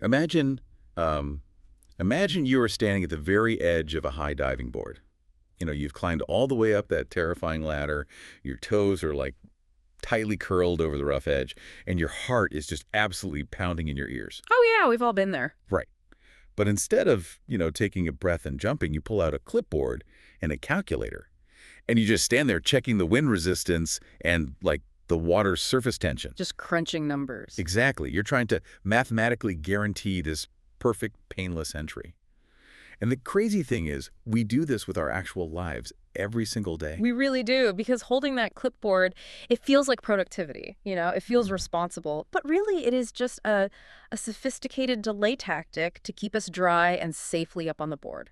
Imagine, um, imagine you are standing at the very edge of a high diving board. You've climbed all the way up that terrifying ladder. Your toes are like tightly curled over the rough edge, and your heart is just absolutely pounding in your ears. Oh, yeah, we've all been there. Right. But instead of, taking a breath and jumping, you pull out a clipboard and a calculator, and you just stand there checking the wind resistance and, like, the water's surface tension. Just crunching numbers. Exactly. You're trying to mathematically guarantee this perfect, painless entry. And the crazy thing is, we do this with our actual lives every single day. We really do, because holding that clipboard, it feels like productivity, it feels responsible. But really, it is just a sophisticated delay tactic to keep us dry and safely up on the board.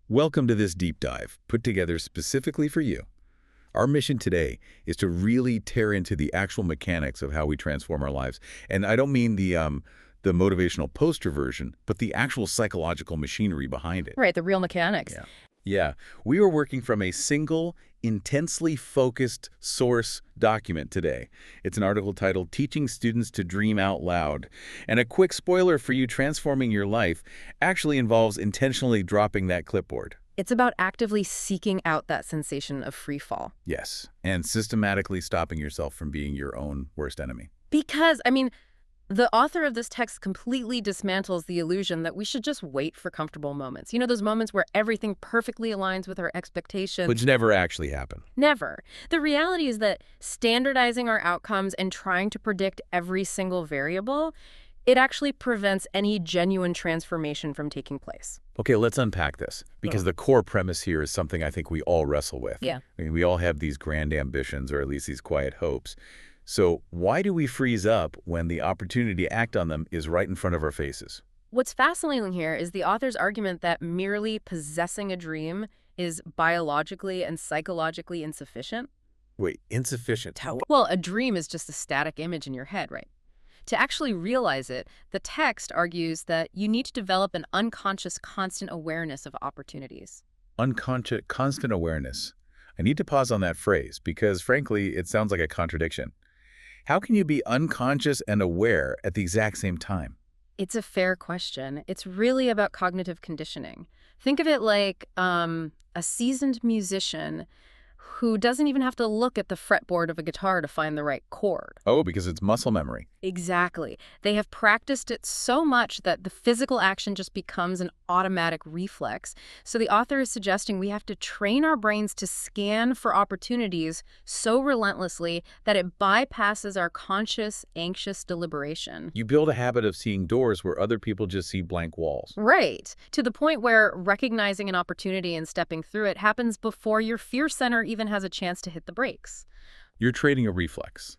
Welcome to this deep dive, put together specifically for you. Our mission today is to really tear into the actual mechanics of how we transform our lives. And I don't mean the motivational poster version, but the actual psychological machinery behind it. Right, the real mechanics. Yeah. Yeah, we are working from a single, intensely focused source document today. It's an article titled Teaching Students to Dream Out Loud. And a quick spoiler for you, transforming your life actually involves intentionally dropping that clipboard. It's about actively seeking out that sensation of free fall. Yes, and systematically stopping yourself from being your own worst enemy. Because, the author of this text completely dismantles the illusion that we should just wait for comfortable moments. Those moments where everything perfectly aligns with our expectations. Which never actually happen. Never. The reality is that standardizing our outcomes and trying to predict every single variable, it actually prevents any genuine transformation from taking place. Okay, let's unpack this, because the core premise here is something I think we all wrestle with. Yeah. We all have these grand ambitions, or at least these quiet hopes. So why do we freeze up when the opportunity to act on them is right in front of our faces? What's fascinating here is the author's argument that merely possessing a dream is biologically and psychologically insufficient. Wait, insufficient? How? Well, a dream is just a static image in your head, right? To actually realize it, the text argues that you need to develop an unconscious, constant awareness of opportunities. Unconscious, constant awareness. I need to pause on that phrase because, frankly, it sounds like a contradiction. How can you be unconscious and aware at the exact same time? It's a fair question. It's really about cognitive conditioning. Think of it like a seasoned musician who doesn't even have to look at the fretboard of a guitar to find the right chord. Oh, because it's muscle memory. Exactly. They have practiced it so much that the physical action just becomes an automatic reflex. So the author is suggesting we have to train our brains to scan for opportunities so relentlessly that it bypasses our conscious, anxious deliberation. You build a habit of seeing doors where other people just see blank walls. Right. To the point where recognizing an opportunity and stepping through it happens before your fear center even has a chance to hit the brakes. You're trading a reflex.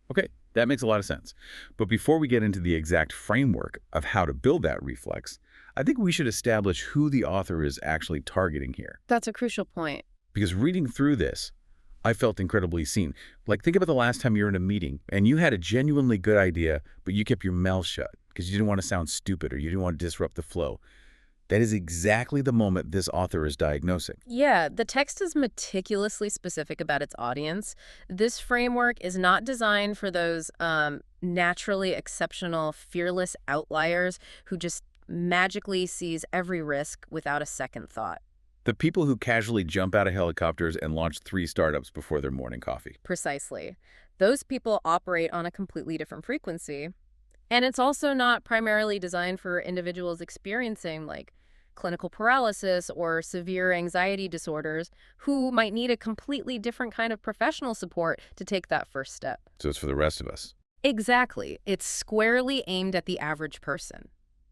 Okay, that makes a lot of sense. But before we get into the exact framework of how to build that reflex, I think we should establish who the author is actually targeting here. That's a crucial point. Because reading through this, I felt incredibly seen. Like, think about the last time you were in a meeting and you had a genuinely good idea, but you kept your mouth shut because you didn't want to sound stupid or you didn't want to disrupt the flow. That is exactly the moment this author is diagnosing. Yeah, the text is meticulously specific about its audience. This framework is not designed for those naturally exceptional, fearless outliers who just magically seize every risk without a second thought. The people who casually jump out of helicopters and launch 3 startups before their morning coffee. Precisely. Those people operate on a completely different frequency. And it's also not primarily designed for individuals experiencing, like, clinical paralysis or severe anxiety disorders who might need a completely different kind of professional support to take that first step. So it's for the rest of us. Exactly. It's squarely aimed at the average person.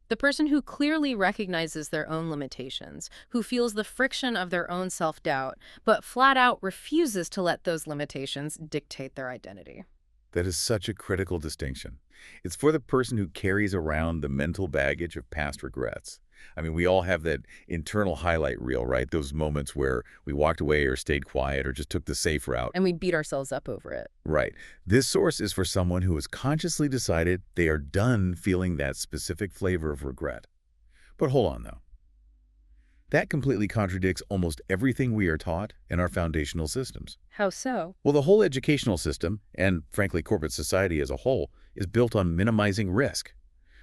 The person who clearly recognizes their own limitations, who feels the friction of their own self-doubt, but flat out refuses to let those limitations dictate their identity. That is such a critical distinction. It's for the person who carries around the mental baggage of past regrets. I mean, we all have that internal highlight reel, right? Those moments where we walked away or stayed quiet or just took the safe route. And we beat ourselves up over it. Right. This source is for someone who has consciously decided they are done feeling that specific flavor of regret. But hold on, though. That completely contradicts almost everything we are taught in our foundational systems. How so? Well, the whole educational system, and frankly corporate society as a whole, is built on minimizing risk.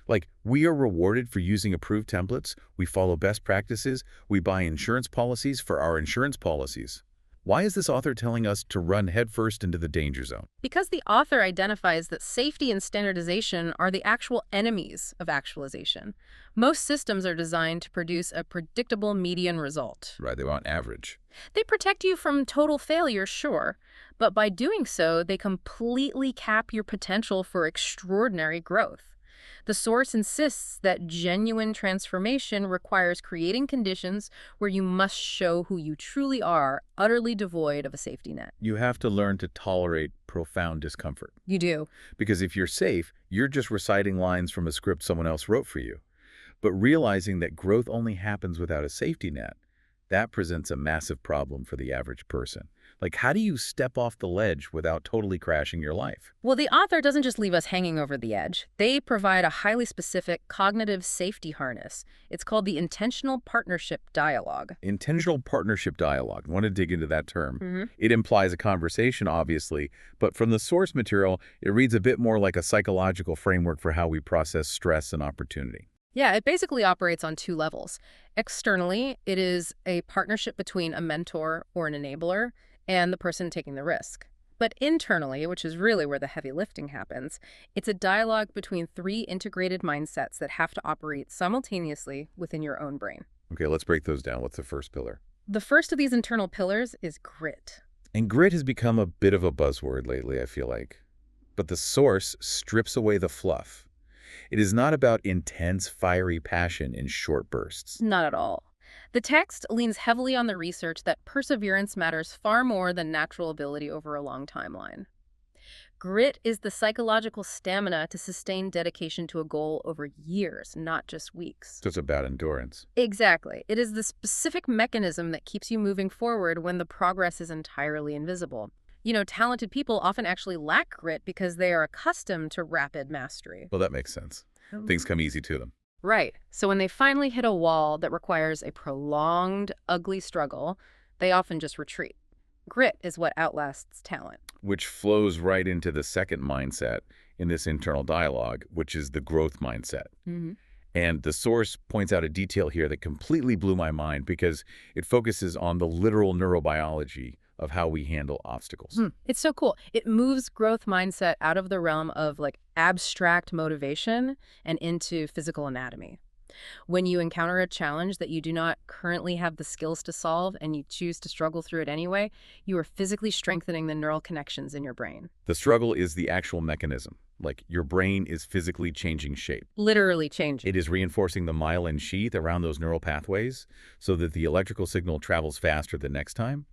Like, we are rewarded for using approved templates, we follow best practices, we buy insurance policies for our insurance policies. Why is this author telling us to run headfirst into the danger zone? Because the author identifies that safety and standardization are the actual enemies of actualization. Most systems are designed to produce a predictable median result. Right, they want average. They protect you from total failure, sure, but by doing so, they completely cap your potential for extraordinary growth. The source insists that genuine transformation requires creating conditions where you must show who you truly are, utterly devoid of a safety net. You have to learn to tolerate profound discomfort. You do. Because if you're safe, you're just reciting lines from a script someone else wrote for you. But realizing that growth only happens without a safety net, that presents a massive problem for the average person. Like, how do you step off the ledge without totally crashing your life? Well, the author doesn't just leave us hanging over the edge. They provide a highly specific cognitive safety harness. It's called the intentional partnership dialogue. Intentional partnership dialogue. I want to dig into that term. Mm-hmm. It implies a conversation, obviously, but from the source material, it reads a bit more like a psychological framework for how we process stress and opportunity. Yeah, it basically operates on two levels. Externally, it is a partnership between a mentor or an enabler and the person taking the risk. But internally, which is really where the heavy lifting happens, it's a dialogue between three integrated mindsets that have to operate simultaneously within your own brain. Okay, let's break those down. What's the first pillar? The first of these internal pillars is grit. And grit has become a bit of a buzzword lately, I feel like. But the source strips away the fluff. It is not about intense, fiery passion in short bursts. Not at all. The text leans heavily on the research that perseverance matters far more than natural ability over a long timeline. Grit is the psychological stamina to sustain dedication to a goal over years, not just weeks. So it's about endurance. Exactly. It is the specific mechanism that keeps you moving forward when the progress is entirely invisible. You know, talented people often actually lack grit because they are accustomed to rapid mastery. Well, that makes sense. Things come easy to them. Right. So when they finally hit a wall that requires a prolonged, ugly struggle, they often just retreat. Grit is what outlasts talent. Which flows right into the second mindset in this internal dialogue, which is the growth mindset. Mm-hmm. And the source points out a detail here that completely blew my mind because it focuses on the literal neurobiology of how we handle obstacles. It's so cool. It moves growth mindset out of the realm of like abstract motivation and into physical anatomy. When you encounter a challenge that you do not currently have the skills to solve and you choose to struggle through it anyway, you are physically strengthening the neural connections in your brain. The struggle is the actual mechanism. Like, your brain is physically changing shape. Literally changing. It is reinforcing the myelin sheath around those neural pathways so that the electrical signal travels faster the next time.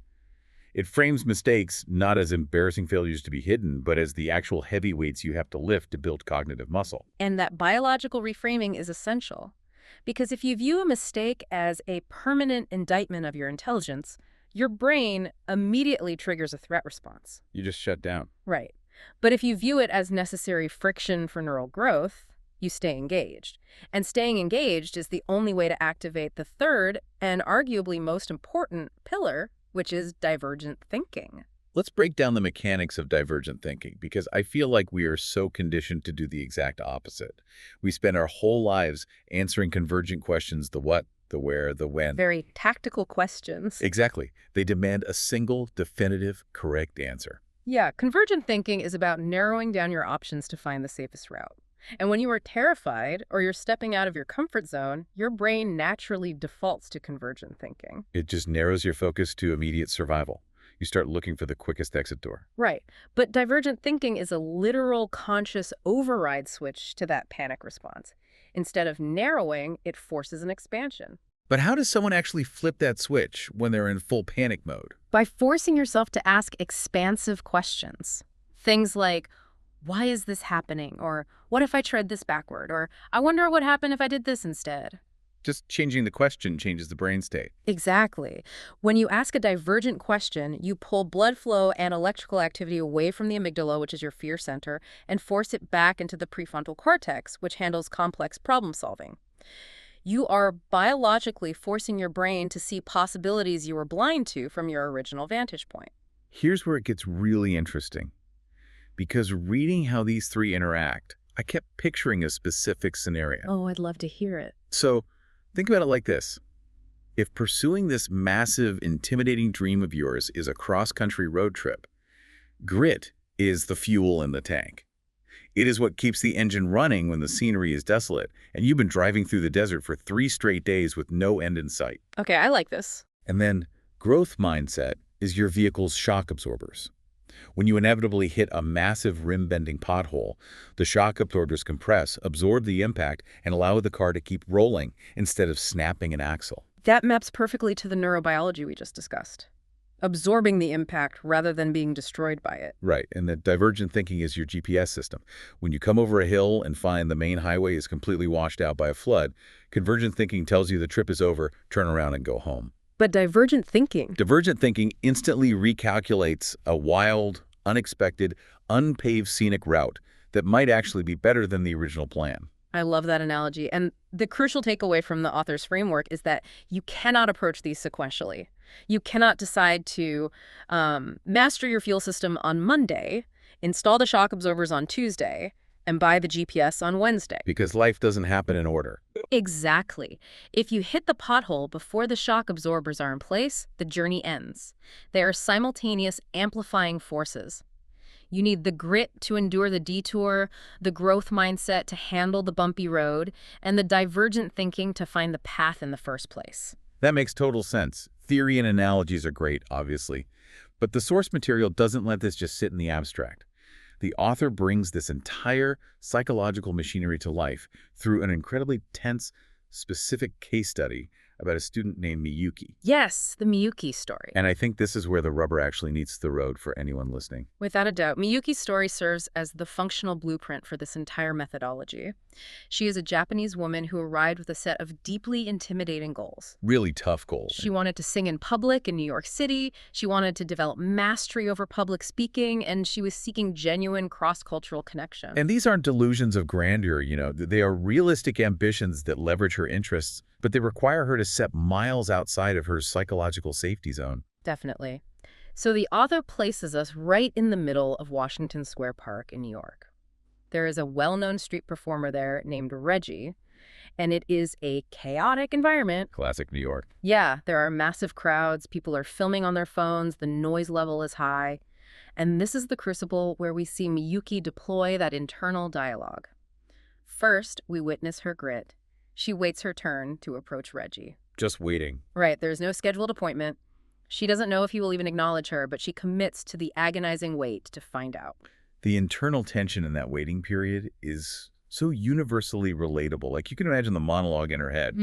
It frames mistakes not as embarrassing failures to be hidden, but as the actual heavyweights you have to lift to build cognitive muscle. And that biological reframing is essential. Because if you view a mistake as a permanent indictment of your intelligence, your brain immediately triggers a threat response. You just shut down. Right. But if you view it as necessary friction for neural growth, you stay engaged. And staying engaged is the only way to activate the third and arguably most important pillar, which is divergent thinking. Let's break down the mechanics of divergent thinking, because I feel like we are so conditioned to do the exact opposite. We spend our whole lives answering convergent questions, the what, the where, the when. Very tactical questions. Exactly. They demand a single, definitive, correct answer. Yeah, convergent thinking is about narrowing down your options to find the safest route. And when you are terrified or you're stepping out of your comfort zone, your brain naturally defaults to convergent thinking. It just narrows your focus to immediate survival. You start looking for the quickest exit door. Right. But divergent thinking is a literal conscious override switch to that panic response. Instead of narrowing, it forces an expansion. But how does someone actually flip that switch when they're in full panic mode? By forcing yourself to ask expansive questions. Things like, why is this happening? Or what if I tried this backward? Or I wonder what would happen if I did this instead. Just changing the question changes the brain state. Exactly. When you ask a divergent question, you pull blood flow and electrical activity away from the amygdala, which is your fear center, and force it back into the prefrontal cortex, which handles complex problem solving. You are biologically forcing your brain to see possibilities you were blind to from your original vantage point. Here's where it gets really interesting. Because reading how these three interact, I kept picturing a specific scenario. Oh, I'd love to hear it. So think about it like this. If pursuing this massive, intimidating dream of yours is a cross-country road trip, grit is the fuel in the tank. It is what keeps the engine running when the scenery is desolate, and you've been driving through the desert for 3 straight days with no end in sight. Okay, I like this. And then growth mindset is your vehicle's shock absorbers. When you inevitably hit a massive rim-bending pothole, the shock absorbers compress, absorb the impact, and allow the car to keep rolling instead of snapping an axle. That maps perfectly to the neurobiology we just discussed. Absorbing the impact rather than being destroyed by it. Right, and the divergent thinking is your GPS system. When you come over a hill and find the main highway is completely washed out by a flood, convergent thinking tells you the trip is over, turn around and go home. But divergent thinking. Divergent thinking instantly recalculates a wild, unexpected, unpaved scenic route that might actually be better than the original plan. I love that analogy. And the crucial takeaway from the author's framework is that you cannot approach these sequentially. You cannot decide to master your fuel system on Monday, install the shock absorbers on Tuesday, and buy the GPS on Wednesday. Because life doesn't happen in order. Exactly. If you hit the pothole before the shock absorbers are in place, the journey ends. They are simultaneous amplifying forces. You need the grit to endure the detour, the growth mindset to handle the bumpy road, and the divergent thinking to find the path in the first place. That makes total sense. Theory and analogies are great, obviously. But the source material doesn't let this just sit in the abstract. The author brings this entire psychological machinery to life through an incredibly tense, specific case study about a student named Miyuki. Yes, the Miyuki story. And I think this is where the rubber actually meets the road for anyone listening. Without a doubt, Miyuki's story serves as the functional blueprint for this entire methodology. She is a Japanese woman who arrived with a set of deeply intimidating goals. Really tough goals. She wanted to sing in public in New York City, she wanted to develop mastery over public speaking, and she was seeking genuine cross-cultural connection. And these aren't delusions of grandeur, they are realistic ambitions that leverage her interests, but they require her to step miles outside of her psychological safety zone. Definitely. So the author places us right in the middle of Washington Square Park in New York. There is a well-known street performer there named Reggie, and it is a chaotic environment. Classic New York. Yeah, there are massive crowds, people are filming on their phones, the noise level is high. And this is the crucible where we see Miyuki deploy that internal dialogue. First, we witness her grit. She waits her turn to approach Reggie. Just waiting. Right, there's no scheduled appointment. She doesn't know if he will even acknowledge her, but she commits to the agonizing wait to find out. The internal tension in that waiting period is so universally relatable. Like, you can imagine the monologue in her head.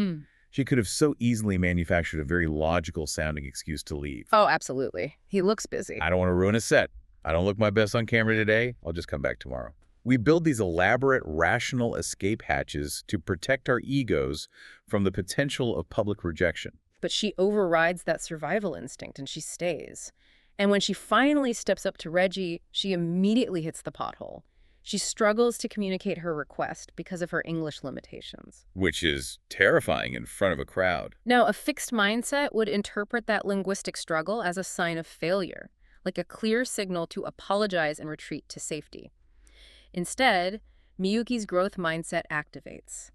She could have so easily manufactured a very logical sounding excuse to leave. Oh, absolutely. He looks busy. I don't want to ruin a set. I don't look my best on camera today. I'll just come back tomorrow. We build these elaborate, rational escape hatches to protect our egos from the potential of public rejection. But she overrides that survival instinct and she stays. And when she finally steps up to Reggie, she immediately hits the pothole. She struggles to communicate her request because of her English limitations. Which is terrifying in front of a crowd. Now, a fixed mindset would interpret that linguistic struggle as a sign of failure, like a clear signal to apologize and retreat to safety. Instead, Miyuki's growth mindset activates.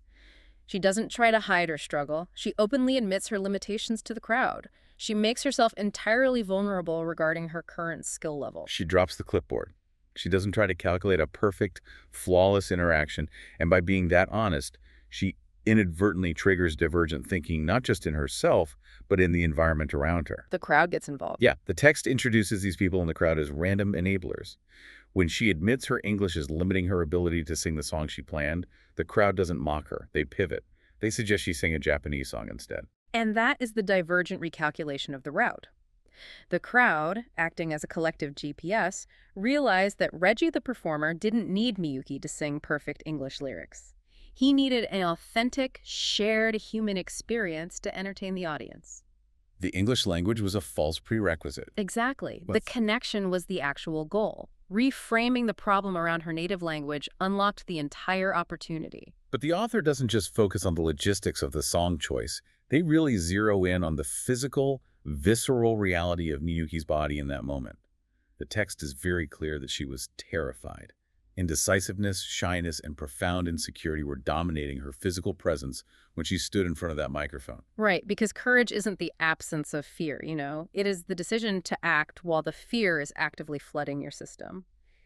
She doesn't try to hide her struggle. She openly admits her limitations to the crowd. She makes herself entirely vulnerable regarding her current skill level. She drops the clipboard. She doesn't try to calculate a perfect, flawless interaction. And by being that honest, she inadvertently triggers divergent thinking, not just in herself, but in the environment around her. The crowd gets involved. Yeah, the text introduces these people in the crowd as random enablers. When she admits her English is limiting her ability to sing the song she planned, the crowd doesn't mock her. They pivot. They suggest she sing a Japanese song instead. And that is the divergent recalculation of the route. The crowd, acting as a collective GPS, realized that Reggie the performer didn't need Miyuki to sing perfect English lyrics. He needed an authentic, shared human experience to entertain the audience. The English language was a false prerequisite. Exactly. The connection was the actual goal. Reframing the problem around her native language unlocked the entire opportunity. But the author doesn't just focus on the logistics of the song choice. They really zero in on the physical, visceral reality of Miyuki's body in that moment. The text is very clear that she was terrified. Indecisiveness, shyness, and profound insecurity were dominating her physical presence when she stood in front of that microphone. Right, because courage isn't the absence of fear, It is the decision to act while the fear is actively flooding your system.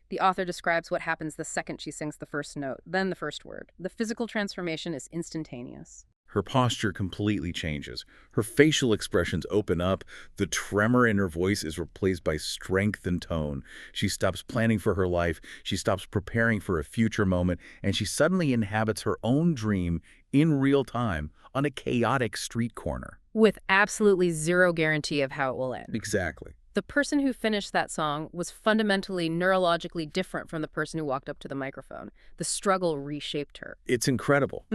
The author describes what happens the second she sings the first note, then the first word. The physical transformation is instantaneous. Her posture completely changes. Her facial expressions open up. The tremor in her voice is replaced by strength and tone. She stops planning for her life. She stops preparing for a future moment, and she suddenly inhabits her own dream in real time on a chaotic street corner. With absolutely zero guarantee of how it will end. Exactly. The person who finished that song was fundamentally neurologically different from the person who walked up to the microphone. The struggle reshaped her. It's incredible.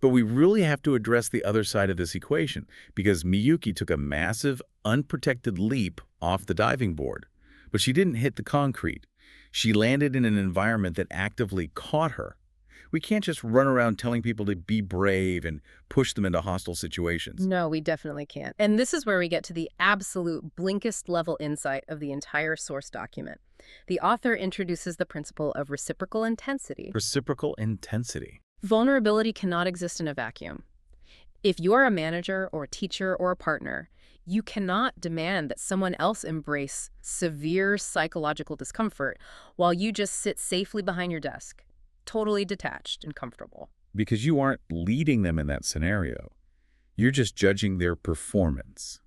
But we really have to address the other side of this equation, because Miyuki took a massive, unprotected leap off the diving board. But she didn't hit the concrete. She landed in an environment that actively caught her. We can't just run around telling people to be brave and push them into hostile situations. No, we definitely can't. And this is where we get to the absolute blinkest level insight of the entire source document. The author introduces the principle of reciprocal intensity. Reciprocal intensity. Vulnerability cannot exist in a vacuum. If you are a manager or a teacher or a partner, you cannot demand that someone else embrace severe psychological discomfort while you just sit safely behind your desk, totally detached and comfortable. Because you aren't leading them in that scenario. You're just judging their performance.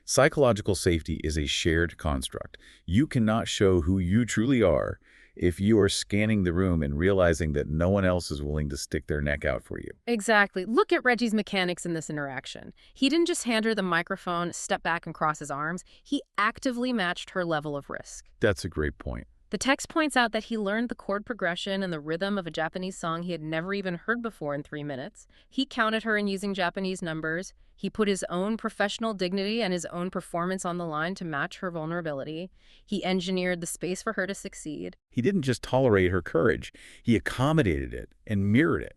Psychological safety is a shared construct. You cannot show who you truly are if you are scanning the room and realizing that no one else is willing to stick their neck out for you. Exactly. Look at Reggie's mechanics in this interaction. He didn't just hand her the microphone, step back and cross his arms. He actively matched her level of risk. That's a great point. The text points out that he learned the chord progression and the rhythm of a Japanese song he had never even heard before in 3 minutes. He counted her in using Japanese numbers. He put his own professional dignity and his own performance on the line to match her vulnerability. He engineered the space for her to succeed. He didn't just tolerate her courage. He accommodated it and mirrored it.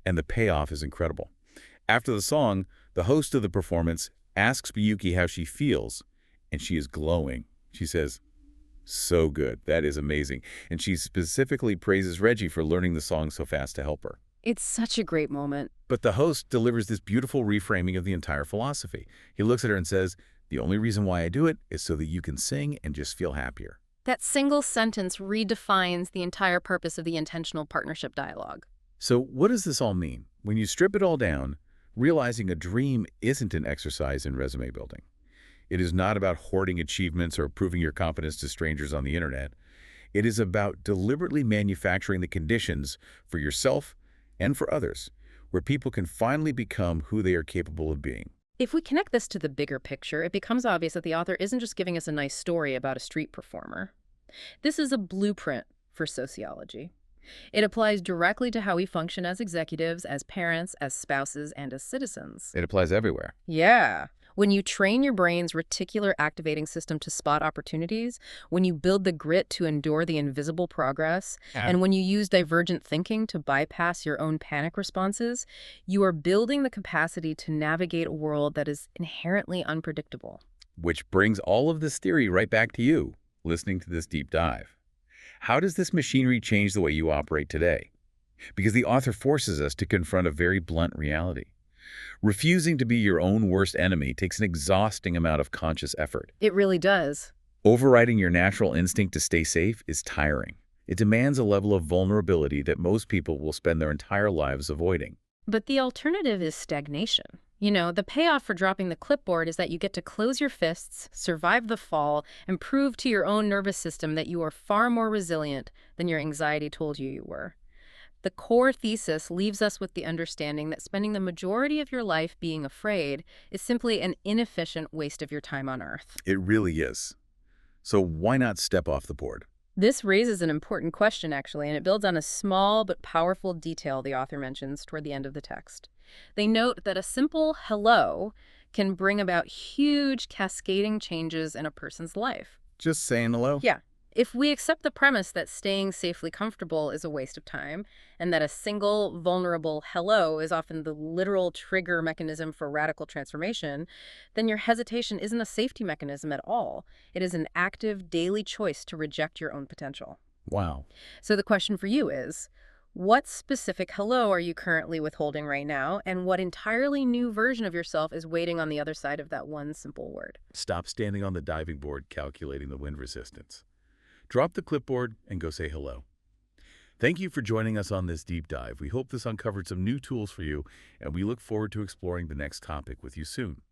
And the payoff is incredible. After the song, the host of the performance asks Miyuki how she feels, and she is glowing. She says, "So good. That is amazing." And she specifically praises Reggie for learning the song so fast to help her. It's such a great moment. But the host delivers this beautiful reframing of the entire philosophy. He looks at her and says, "The only reason why I do it is so that you can sing and just feel happier." That single sentence redefines the entire purpose of the intentional partnership dialogue. So what does this all mean? When you strip it all down, realizing a dream isn't an exercise in resume building. It is not about hoarding achievements or proving your competence to strangers on the internet. It is about deliberately manufacturing the conditions for yourself and for others, where people can finally become who they are capable of being. If we connect this to the bigger picture, it becomes obvious that the author isn't just giving us a nice story about a street performer. This is a blueprint for sociology. It applies directly to how we function as executives, as parents, as spouses, and as citizens. It applies everywhere. Yeah. When you train your brain's reticular activating system to spot opportunities, when you build the grit to endure the invisible progress, and when you use divergent thinking to bypass your own panic responses, you are building the capacity to navigate a world that is inherently unpredictable. Which brings all of this theory right back to you, listening to this deep dive. How does this machinery change the way you operate today? Because the author forces us to confront a very blunt reality. Refusing to be your own worst enemy takes an exhausting amount of conscious effort. It really does. Overriding your natural instinct to stay safe is tiring. It demands a level of vulnerability that most people will spend their entire lives avoiding. But the alternative is stagnation. The payoff for dropping the clipboard is that you get to close your fists, survive the fall, and prove to your own nervous system that you are far more resilient than your anxiety told you were. The core thesis leaves us with the understanding that spending the majority of your life being afraid is simply an inefficient waste of your time on Earth. It really is. So why not step off the board? This raises an important question, actually, and it builds on a small but powerful detail the author mentions toward the end of the text. They note that a simple hello can bring about huge cascading changes in a person's life. Just saying hello? Yeah. If we accept the premise that staying safely comfortable is a waste of time, and that a single, vulnerable hello is often the literal trigger mechanism for radical transformation, then your hesitation isn't a safety mechanism at all. It is an active, daily choice to reject your own potential. Wow. So the question for you is, what specific hello are you currently withholding right now, and what entirely new version of yourself is waiting on the other side of that one simple word? Stop standing on the diving board calculating the wind resistance. Drop the clipboard and go say hello. Thank you for joining us on this deep dive. We hope this uncovered some new tools for you, and we look forward to exploring the next topic with you soon.